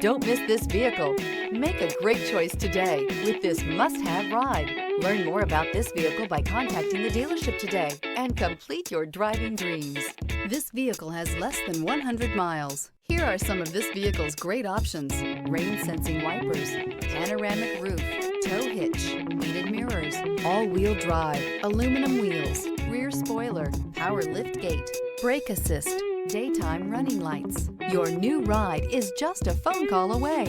Don't miss this vehicle. Make a great choice today with this must-have ride. Learn more about this vehicle by contacting the dealership today and complete your driving dreams. This vehicle has less than 100 miles. Here are some of this vehicle's great options: rain-sensing wipers, panoramic roof, tow hitch, heated mirrors, all-wheel drive, aluminum wheels, rear spoiler, power liftgate, brake assist, daytime running lights. Your new ride is just a phone call away.